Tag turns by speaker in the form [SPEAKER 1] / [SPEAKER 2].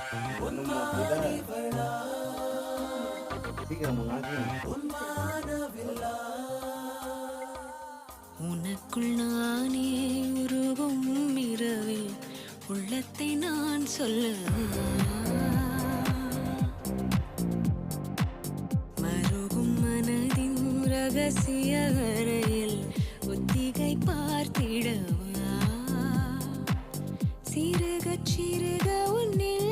[SPEAKER 1] பொண்ணும் மாப்பிள்ளை சீக்கிரம்
[SPEAKER 2] உனக்குள் நானே உருகும் இரவில் உள்ளத்தை நான் சொல்ல மருகும் மனதின் ரகசிய அறையில் ஒத்திகை பார்த்திடவா சிறுக சிறுக உன்னில்